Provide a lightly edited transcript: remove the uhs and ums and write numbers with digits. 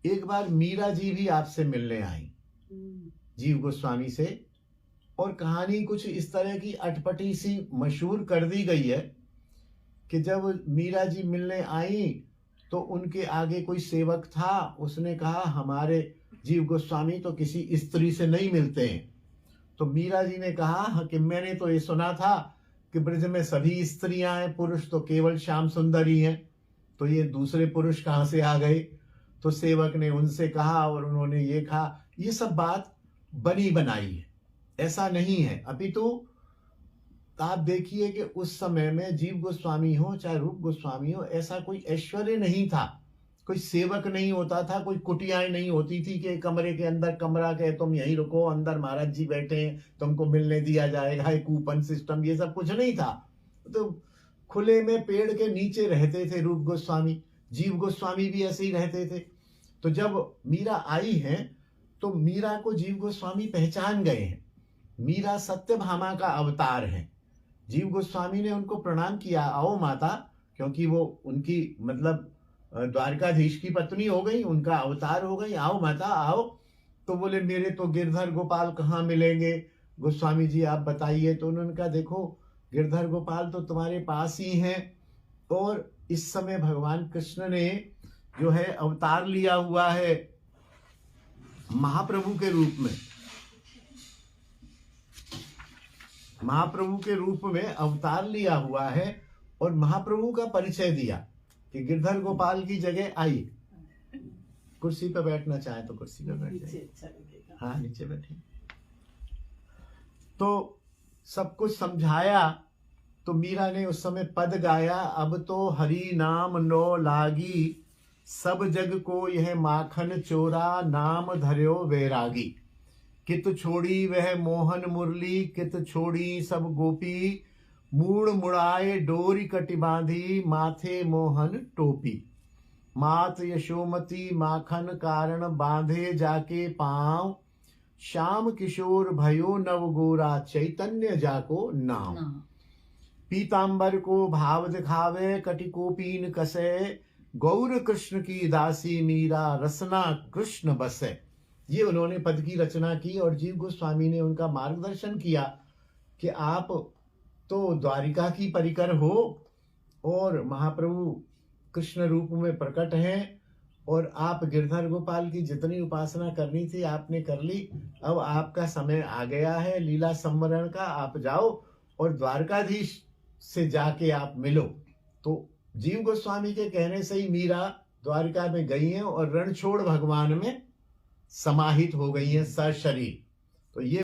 एक बार मीरा जी भी आपसे मिलने आई जीव गोस्वामी से, और कहानी कुछ इस तरह की अटपटी सी मशहूर कर दी गई है कि जब मीरा जी मिलने आई तो उनके आगे कोई सेवक था, उसने कहा हमारे जीव गोस्वामी तो किसी स्त्री से नहीं मिलते हैं। तो मीरा जी ने कहा कि मैंने तो ये सुना था कि ब्रज में सभी स्त्रियां हैं, पुरुष तो केवल श्याम सुंदर ही हैं, तो ये दूसरे पुरुष कहाँ से आ गए। तो सेवक ने उनसे कहा और उन्होंने ये कहा। ये सब बात बनी बनाई है, ऐसा नहीं है। अपितु आप देखिए कि उस समय में जीव गोस्वामी हो चाहे रूप गोस्वामी हो, ऐसा कोई ऐश्वर्य नहीं था, कोई सेवक नहीं होता था, कोई कुटियाएं नहीं होती थी कि कमरे के अंदर कमरा के तुम यहीं रुको, अंदर महाराज जी बैठे हैं, तुमको मिलने दिया जाएगा, एक कूपन सिस्टम, ये सब कुछ नहीं था। तो खुले में पेड़ के नीचे रहते थे रूप गोस्वामी, जीव गोस्वामी भी ऐसे ही रहते थे। तो जब मीरा आई है तो मीरा को जीव गोस्वामी पहचान गए हैं। मीरा सत्यभामा का अवतार है। जीव गोस्वामी ने उनको प्रणाम किया, आओ माता, क्योंकि वो उनकी मतलब द्वारकाधीश की पत्नी हो गई, उनका अवतार हो गई, आओ माता आओ। तो बोले मेरे तो गिरधर गोपाल कहाँ मिलेंगे गोस्वामी जी, आप बताइए। तो उन्होंने कहा देखो गिरधर गोपाल तो तुम्हारे पास ही हैं, और इस समय भगवान कृष्ण ने जो है अवतार लिया हुआ है महाप्रभु के रूप में, महाप्रभु के रूप में अवतार लिया हुआ है, और महाप्रभु का परिचय दिया कि गिरधर गोपाल की जगह आई। कुर्सी पर बैठना चाहे तो कुर्सी पर बैठ जाइए, हाँ नीचे बैठे। तो सब कुछ समझाया। तो मीरा ने उस समय पद गाया, अब तो हरि नाम नो लागी, सब जग को यह माखन चोरा, नाम धर्यो वैरागी। कित छोड़ी वह मोहन मुरली, कित छोड़ी सब गोपी, मूड़ मुड़ाए डोरी कटि बांधी, माथे मोहन टोपी। मात यशोमती माखन कारण, बांधे जाके पाँव, श्याम किशोर भयो नव गोरा, चैतन्य जाको नाम। पीतांबर को भाव दिखावे, कटि कोपीन कसे, गौर कृष्ण की दासी मीरा, रसना कृष्ण बसे। ये उन्होंने पद की रचना की, और जीव गोस्वामी ने उनका मार्गदर्शन किया कि आप तो द्वारिका की परिकर हो, और महाप्रभु कृष्ण रूप में प्रकट हैं, और आप गिरधर गोपाल की जितनी उपासना करनी थी आपने कर ली। अब आपका समय आ गया है लीला संवरण का, आप जाओ और द्वारकाधीश से जाके आप मिलो। तो जीव गोस्वामी के कहने से ही मीरा द्वारिका में गई हैं और रणछोड़ भगवान में समाहित हो गई हैं सशरीर। तो ये